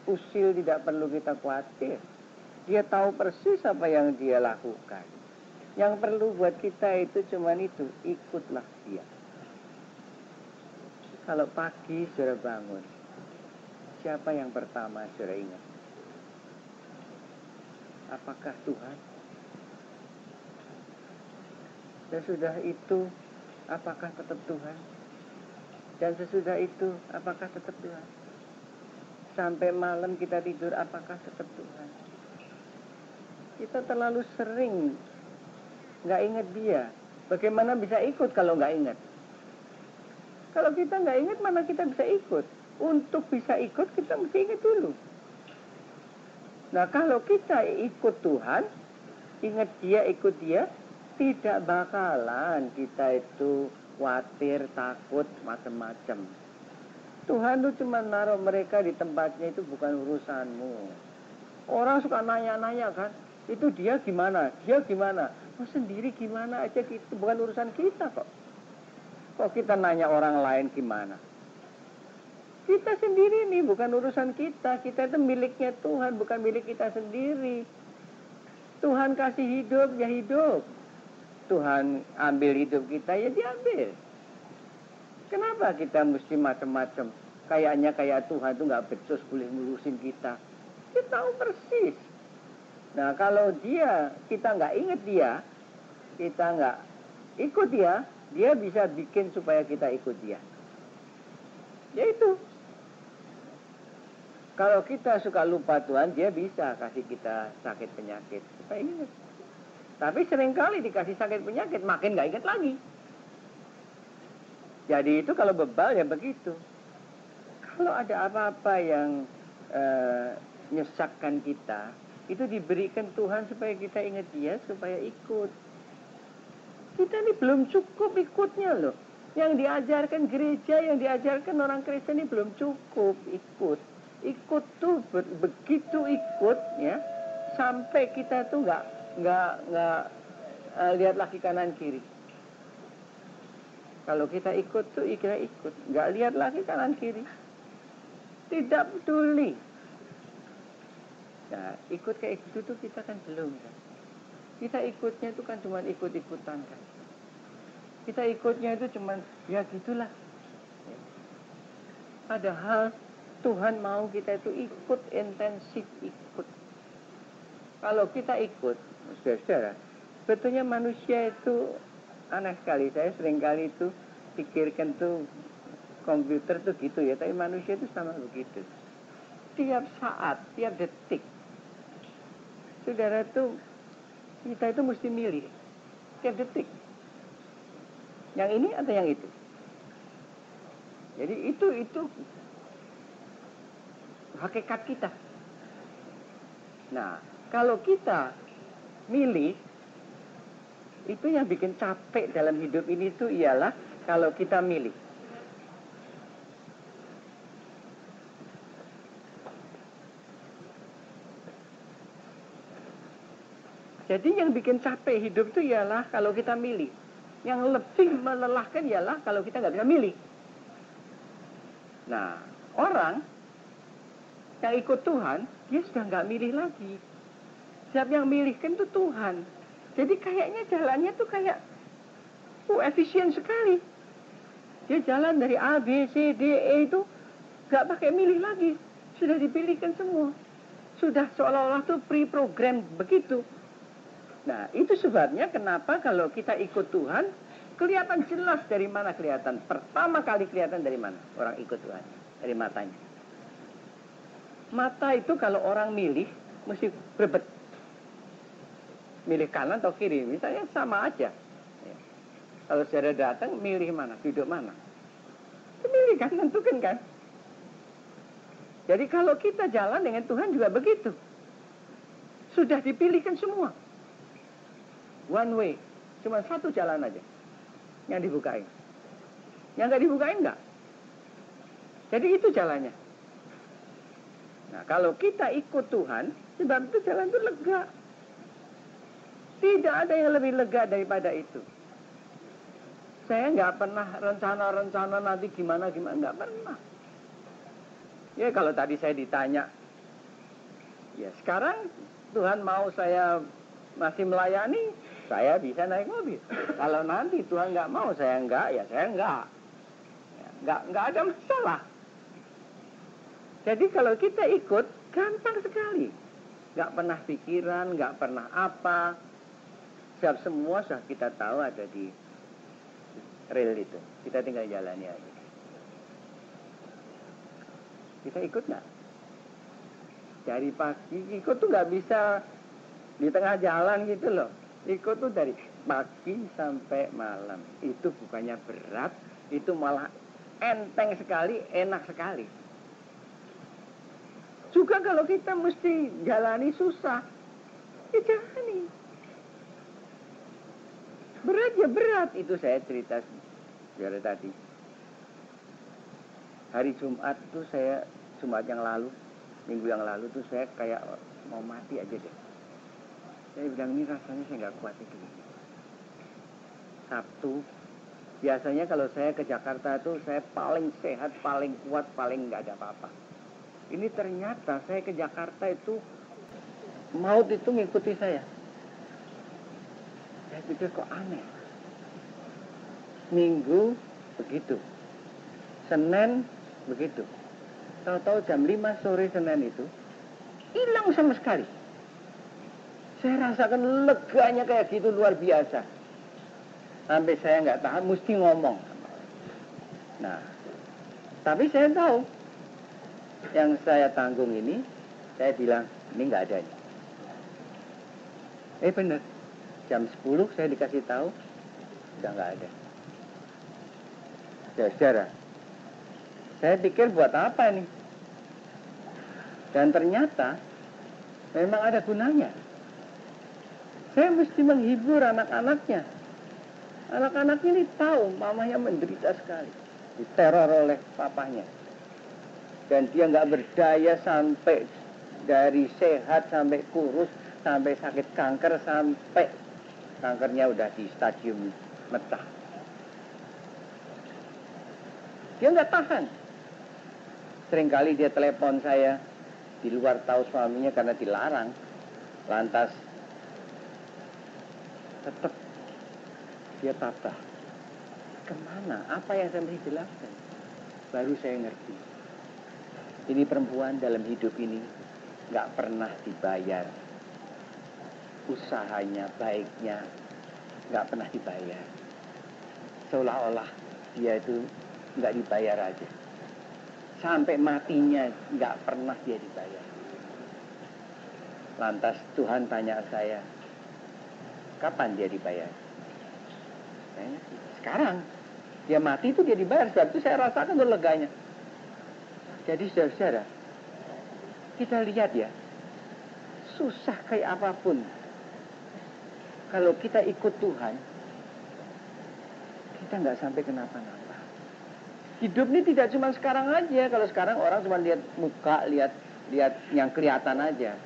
usil, tidak perlu kita khawatir. Dia tahu persis apa yang dia lakukan. Yang perlu buat kita itu cuma itu, ikutlah dia. Kalau pagi saudara bangun, siapa yang pertama saudara ingat? Apakah Tuhan? Sesudah itu, apakah tetap Tuhan? Dan sesudah itu, apakah tetap Tuhan? Sampai malam kita tidur, apakah tetap Tuhan? Kita terlalu sering nggak ingat dia. Bagaimana bisa ikut kalau nggak ingat? Kalau kita nggak ingat, mana kita bisa ikut? Untuk bisa ikut, kita mesti ingat dulu. Nah, kalau kita ikut Tuhan, ingat dia, ikut dia, tidak bakalan kita itu khawatir, takut, macam-macam. Tuhan itu cuma naruh mereka di tempatnya, itu bukan urusanmu. Orang suka nanya-nanya kan, itu dia gimana, dia gimana. Oh, sendiri gimana aja, itu bukan urusan kita kok. Kok kita nanya orang lain gimana? Kita sendiri nih, bukan urusan kita. Kita itu miliknya Tuhan, bukan milik kita sendiri. Tuhan kasih hidup, ya hidup. Tuhan ambil hidup kita, ya diambil. Kenapa kita mesti macam-macam? Kayaknya kayak Tuhan itu nggak becus boleh ngurusin kita. Dia tahu persis. Nah, kalau kita nggak ingat dia, kita nggak ikut dia, dia bisa bikin supaya kita ikut dia. Yaitu, kalau kita suka lupa Tuhan, dia bisa kasih kita sakit penyakit supaya ingat. Tapi seringkali dikasih sakit penyakit, makin gak ingat lagi. Jadi itu kalau bebal ya begitu. Kalau ada apa-apa yang nyesakkan kita, itu diberikan Tuhan supaya kita ingat dia, supaya ikut. Kita ini belum cukup ikutnya loh. Yang diajarkan gereja, yang diajarkan orang Kristen ini belum cukup ikut. Ikut tuh begitu ikut ya, sampai kita tuh nggak lihat lagi kanan kiri. Kalau kita ikut tuh ikut, nggak lihat lagi kanan kiri. Tidak peduli. Nah, ikut kayak gitu tuh kita kan belum kan. Kita ikutnya itu kan cuma ikut-ikutan kan. Kita ikutnya itu cuma ya gitulah. Padahal Tuhan mau kita itu ikut intensif ikut. Kalau kita ikut, saudara, sebetulnya manusia itu aneh sekali. Saya seringkali itu pikirkan tuh komputer tuh gitu ya, tapi manusia itu sama begitu. Tiap saat, tiap detik, saudara tuh kita itu mesti milih tiap detik. Yang ini atau yang itu. Jadi itu hakikat kita. Nah, kalau kita milih, itu yang bikin capek dalam hidup ini itu ialah kalau kita milih. Jadi yang bikin capek hidup itu ialah kalau kita milih. Yang lebih melelahkan ialah kalau kita nggak bisa milih. Nah, orang yang ikut Tuhan, dia sudah nggak milih lagi. Siapa yang milihkan itu Tuhan. Jadi kayaknya jalannya tuh kayak efisien sekali. Dia jalan dari A, B, C, D, E itu nggak pakai milih lagi. Sudah dipilihkan semua. Sudah seolah-olah tuh pre-program begitu. Nah, itu sebabnya kenapa kalau kita ikut Tuhan, kelihatan jelas dari mana kelihatan. Pertama kali kelihatan dari mana orang ikut Tuhan. Dari matanya. Mata itu kalau orang milih, mesti berbet. Milih kanan atau kiri, misalnya sama aja. Ya. Kalau saudara datang, milih mana, duduk mana. Milih kan, tentukan kan. Jadi kalau kita jalan dengan Tuhan juga begitu. Sudah dipilihkan semua. One way, cuma satu jalan aja yang dibukain. Yang nggak dibukain nggak. Jadi itu jalannya. Nah, kalau kita ikut Tuhan, sebab itu jalan itu lega. Tidak ada yang lebih lega daripada itu. Saya nggak pernah rencana-rencana nanti gimana, nggak pernah. Ya kalau tadi saya ditanya, ya sekarang Tuhan mau saya masih melayani, saya bisa naik mobil. Kalau nanti Tuhan nggak mau, saya enggak, ya saya enggak. Ya, enggak ada masalah. Jadi kalau kita ikut, gampang sekali. Nggak pernah pikiran, nggak pernah apa. Sebab semua sudah kita tahu ada di rel itu. Kita tinggal jalani aja. Kita ikut nggak? Dari pagi, ikut tuh nggak bisa di tengah jalan gitu loh. Ikut tuh dari pagi sampai malam. Itu bukannya berat, itu malah enteng sekali, enak sekali. Juga kalau kita mesti jalani susah, ya jalani. Berat ya berat. Itu saya cerita dari tadi. Hari Jumat tuh saya, Jumat yang lalu, minggu yang lalu tuh saya kayak mau mati aja deh. Saya bilang ini rasanya saya nggak kuat ini. Sabtu, biasanya kalau saya ke Jakarta tuh saya paling sehat, paling kuat, paling nggak ada apa-apa. Ini ternyata saya ke Jakarta itu maut itu ngikuti saya. Saya pikir kok aneh. Minggu begitu, Senin begitu. Tahu-tahu jam 5 sore Senin itu hilang sama sekali. Saya rasakan leganya kayak gitu luar biasa. Sampai saya nggak tahan, mesti ngomong. Nah, tapi saya tahu yang saya tanggung ini, saya bilang ini nggak ada ini. Bener, jam 10 saya dikasih tahu udah nggak ada. Ya saudara, saya pikir buat apa nih? Dan ternyata memang ada gunanya. Saya mesti menghibur anak-anaknya. Anak-anak ini tahu mamanya menderita sekali, diteror oleh papanya. Dan dia nggak berdaya sampai dari sehat sampai kurus, sampai sakit kanker, sampai kankernya udah di stadium metah. Dia nggak tahan. Seringkali dia telepon saya di luar tahu suaminya karena dilarang. Lantas tetap dia tabah. Kemana? Apa yang saya mesti jelaskan? Baru saya ngerti. Ini perempuan dalam hidup ini nggak pernah dibayar. Usahanya, baiknya nggak pernah dibayar. Seolah-olah dia itu nggak dibayar aja. Sampai matinya nggak pernah dia dibayar. Lantas Tuhan tanya saya, kapan dia dibayar? Sekarang. Dia mati itu dia dibayar. Sebab itu saya rasakan tuh leganya. Jadi saudara-saudara, kita lihat ya, susah kayak apapun, kalau kita ikut Tuhan, kita nggak sampai kenapa-napa. Hidup ini tidak cuma sekarang aja. Kalau sekarang orang cuma lihat muka, lihat yang kelihatan aja.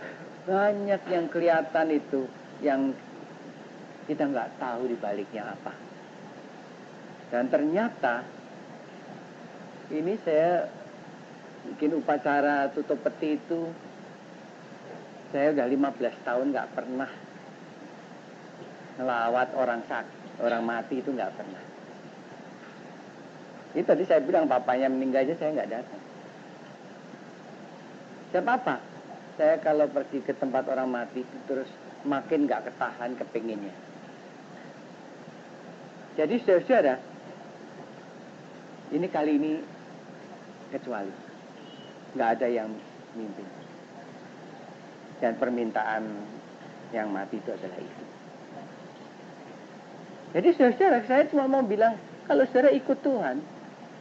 Banyak yang kelihatan itu yang kita nggak tahu di baliknya apa. Dan ternyata ini saya bikin upacara tutup peti itu, saya udah 15 tahun nggak pernah ngelawat orang mati, itu nggak pernah. Itu tadi saya bilang papanya meninggal aja saya nggak datang. Siapa apa? Saya kalau pergi ke tempat orang mati terus makin nggak ketahan kepinginnya. Jadi saudara, ini kali ini kecuali nggak ada yang mimpin. Dan permintaan yang mati itu adalah itu. Jadi saudara, saya cuma mau bilang, kalau saudara ikut Tuhan,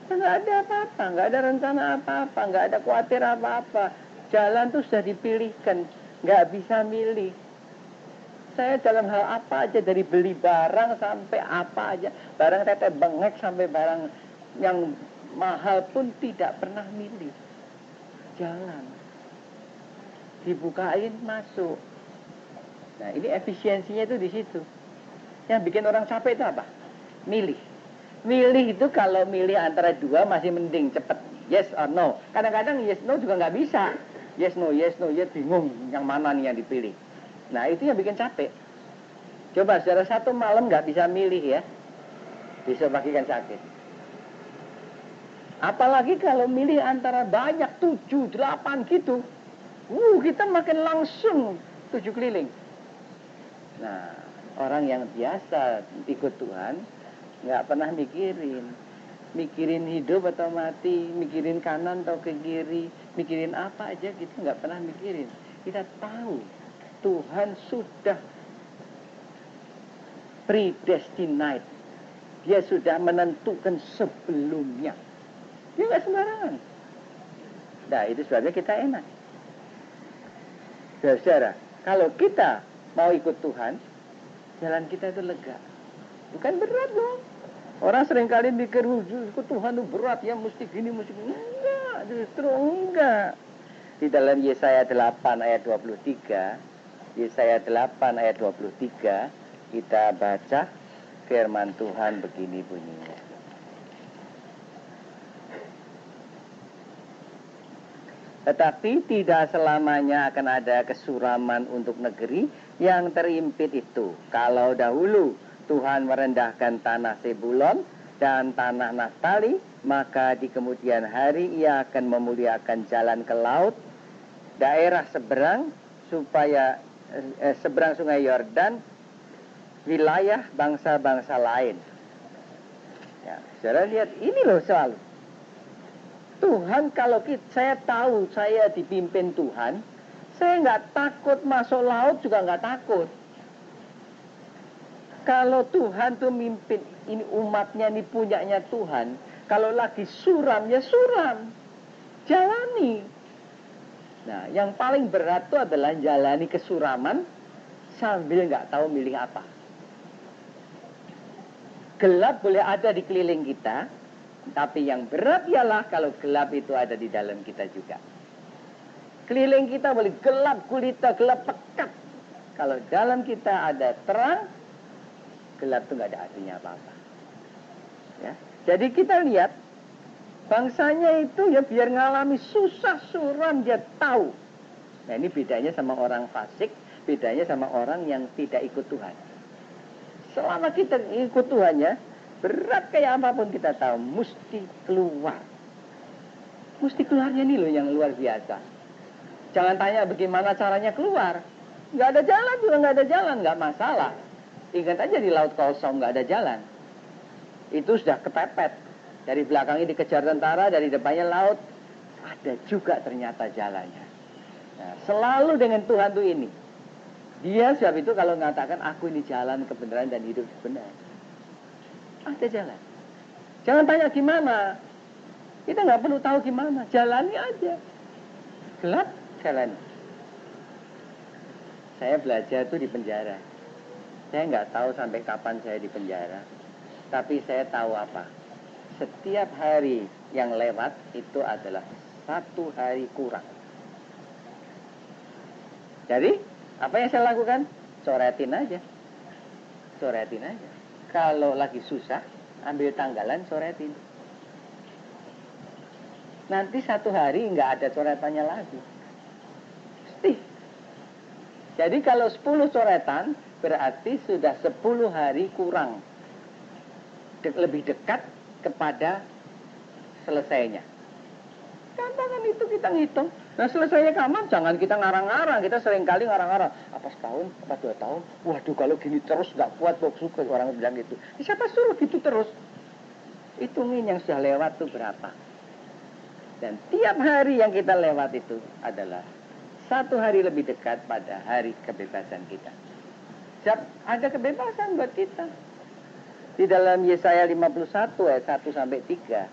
nggak ada apa-apa, nggak ada rencana apa-apa, nggak ada khawatir apa-apa. Jalan tuh sudah dipilihkan, nggak bisa milih. Saya dalam hal apa aja, dari beli barang sampai apa aja, barang tetek bengek sampai barang yang mahal pun tidak pernah milih. Jalan, dibukain masuk. Nah ini efisiensinya itu di situ. Yang bikin orang capek itu apa? Milih. Milih itu kalau milih antara dua masih mending cepet. Yes or no. Kadang-kadang yes no juga nggak bisa. Yes no, bingung yang mana nih yang dipilih. Nah itu yang bikin capek. Coba secara satu malam nggak bisa milih ya, besok pagi kan sakit. Apalagi kalau milih antara banyak 7, 8 gitu, kita makin langsung 7 keliling. Nah orang yang biasa ikut Tuhan nggak pernah mikirin hidup atau mati, mikirin kanan atau ke kiri, mikirin apa aja gitu, nggak pernah mikirin. Kita tahu Tuhan sudah predestinate. Dia sudah menentukan sebelumnya. Dia nggak sembarangan. Nah itu sebabnya kita enak. Saudara, kalau kita mau ikut Tuhan, jalan kita itu lega. Bukan berat loh. Orang seringkali mikir, ikut Tuhan itu berat ya, mesti gini, mesti gini. Enggak, justru enggak. Di dalam Yesaya 8 ayat 23, Yesaya 8 ayat 23, kita baca firman Tuhan begini bunyinya. Tetapi tidak selamanya akan ada kesuraman untuk negeri yang terimpit itu. Kalau dahulu Tuhan merendahkan tanah Sebulon dan tanah Naftali, maka di kemudian hari Ia akan memuliakan jalan ke laut, daerah seberang supaya seberang sungai Yordan, wilayah bangsa-bangsa lain. Ya, saudara lihat ini loh selalu. Tuhan kalau saya tahu saya dipimpin Tuhan, saya nggak takut masuk laut juga nggak takut. Kalau Tuhan tuh mimpin ini umatnya, ini punyanya Tuhan. Kalau lagi suram ya suram, jalani. Nah yang paling berat itu adalah jalani kesuraman sambil nggak tahu milih apa. Gelap boleh ada di keliling kita, tapi yang berat ialah kalau gelap itu ada di dalam kita juga. Keliling kita boleh gelap gulita, gelap pekat. Kalau dalam kita ada terang, gelap itu nggak ada artinya apa-apa. Ya. Jadi kita lihat, bangsanya itu ya biar ngalami susah suram dia tahu. Nah ini bedanya sama orang fasik, bedanya sama orang yang tidak ikut Tuhan. Selama kita ikut Tuhannya, berat kayak apapun kita tahu, mesti keluar. Mesti keluarnya nih loh yang luar biasa. Jangan tanya bagaimana caranya keluar. Nggak ada jalan juga nggak ada jalan, nggak masalah. Ingat aja di laut kosong nggak ada jalan. Itu sudah kepepet. Dari belakangnya dikejar tentara, dari depannya laut. Ada juga ternyata jalannya. Nah, selalu dengan Tuhan tuh ini. Dia sebab itu kalau mengatakan aku ini jalan kebenaran dan hidup benar. Ada jalan. Jangan tanya gimana. Kita nggak perlu tahu gimana. Jalani aja. Gelap, jalan. Saya belajar itu di penjara. Saya nggak tahu sampai kapan saya di penjara. Tapi saya tahu apa. Setiap hari yang lewat itu adalah satu hari kurang. Jadi, apa yang saya lakukan? Coretin aja. Coretin aja. Kalau lagi susah, ambil tanggalan, coretin. Nanti satu hari nggak ada coretannya lagi. Pasti. Jadi kalau 10 coretan, berarti sudah 10 hari kurang. Lebih dekat kepada selesainya. Gampang itu kita ngitung. Nah selesainya kapan? Jangan kita ngarang-ngarang. Kita seringkali ngarang-ngarang. Apa setahun? Apa 2 tahun? Waduh kalau gini terus nggak kuat kok suka orang bilang gitu. Siapa suruh gitu terus? Hitungin yang sudah lewat tuh berapa. Dan tiap hari yang kita lewat itu adalah satu hari lebih dekat pada hari kebebasan kita. Ada kebebasan buat kita. Di dalam Yesaya 51 ayat 1 sampai 3.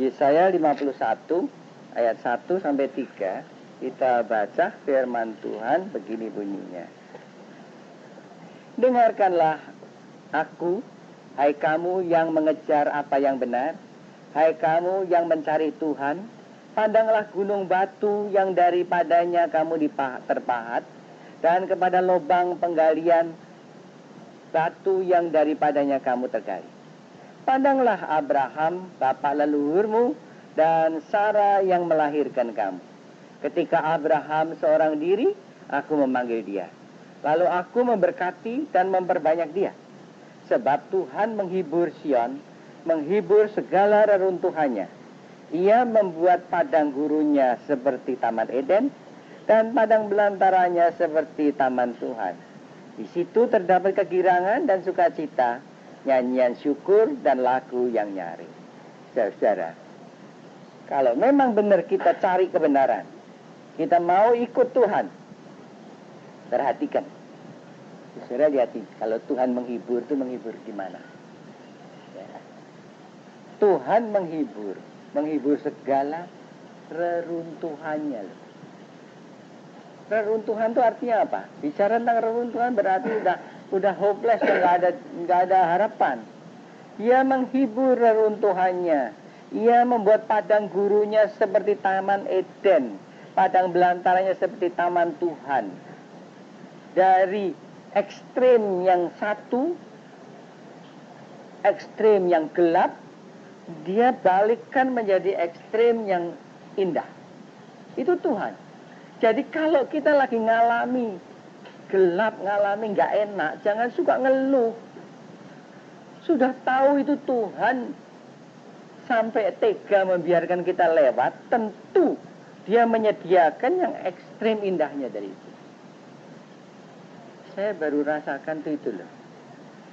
Yesaya 51 ayat 1 sampai 3. Kita baca firman Tuhan begini bunyinya. Dengarkanlah aku, hai kamu yang mengejar apa yang benar, hai kamu yang mencari Tuhan, pandanglah gunung batu yang daripadanya kamu terpahat, dan kepada lubang penggalian batu yang daripadanya kamu tergali. Pandanglah Abraham, bapa leluhurmu, dan Sarah yang melahirkan kamu. Ketika Abraham seorang diri, aku memanggil dia. Lalu aku memberkati dan memperbanyak dia. Sebab Tuhan menghibur Sion, menghibur segala reruntuhannya. Ia membuat padang gurunya seperti Taman Eden, dan padang belantaranya seperti Taman Tuhan. Di situ terdapat kegirangan dan sukacita, nyanyian syukur dan lagu yang nyaring. Saudara, kalau memang benar kita cari kebenaran, kita mau ikut Tuhan, perhatikan. Saudara lihat, kalau Tuhan menghibur itu menghibur di mana? Ya. Tuhan menghibur segala reruntuhannya. Reruntuhan itu artinya apa? Bicara tentang reruntuhan berarti udah hopeless, nggak ada harapan. Ia menghibur reruntuhannya. Ia membuat padang gurunya seperti Taman Eden, padang belantaranya seperti Taman Tuhan. Dari ekstrem yang satu, ekstrem yang gelap, dia balikkan menjadi ekstrem yang indah. Itu Tuhan. Jadi kalau kita lagi ngalami gelap, ngalami nggak enak, jangan suka ngeluh. Sudah tahu itu Tuhan sampai tega membiarkan kita lewat, tentu dia menyediakan yang ekstrem indahnya dari itu. Saya baru rasakan itu loh.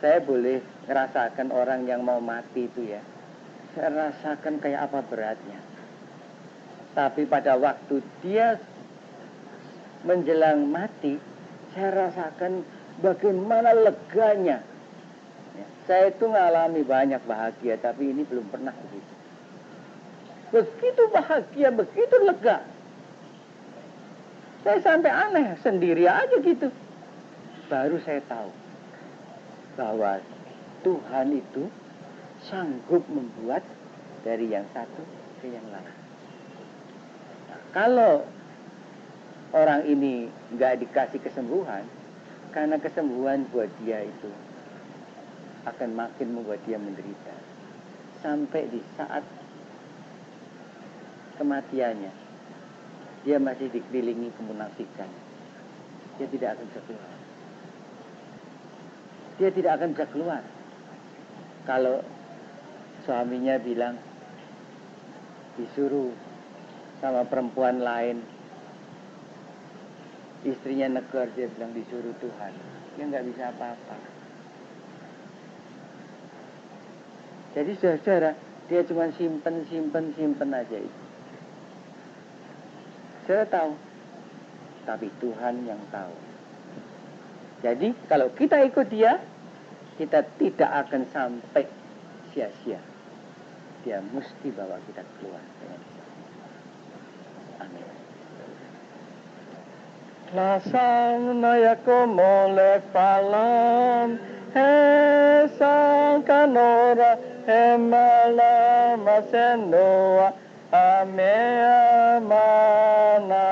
Saya boleh ngerasakan orang yang mau mati itu ya. Saya rasakan kayak apa beratnya. Tapi pada waktu dia menjelang mati, saya rasakan bagaimana leganya. Ya, saya itu mengalami banyak bahagia, tapi ini belum pernah begitu. Begitu bahagia, begitu lega. Saya sampai aneh, sendiri aja gitu. Baru saya tahu bahwa Tuhan itu sanggup membuat dari yang satu ke yang lain. Nah, kalau orang ini nggak dikasih kesembuhan, karena kesembuhan buat dia itu akan makin membuat dia menderita. Sampai di saat kematiannya, dia masih dikelilingi kemunafikan. Dia tidak akan bisa keluar. Dia tidak akan bisa keluar. Kalau suaminya bilang disuruh sama perempuan lain, istrinya negur, dia bilang disuruh Tuhan, dia nggak bisa apa-apa. Jadi saudara, dia cuma simpen aja itu. Saya tahu, tapi Tuhan yang tahu. Jadi kalau kita ikut dia, kita tidak akan sampai sia-sia. Dia mesti bawa kita keluar dengan dia. Amin. Lasang nayako mole palam, he sang kanora, he mala masenoa, ame amana.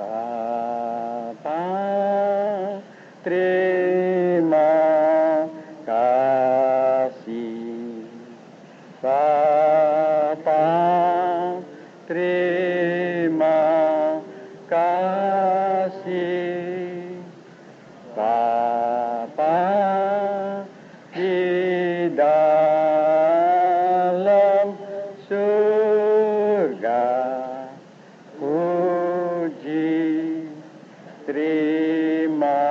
Bapa, terima kasih. Bapa, terima kasih. Bapa di dalam surga, puji terima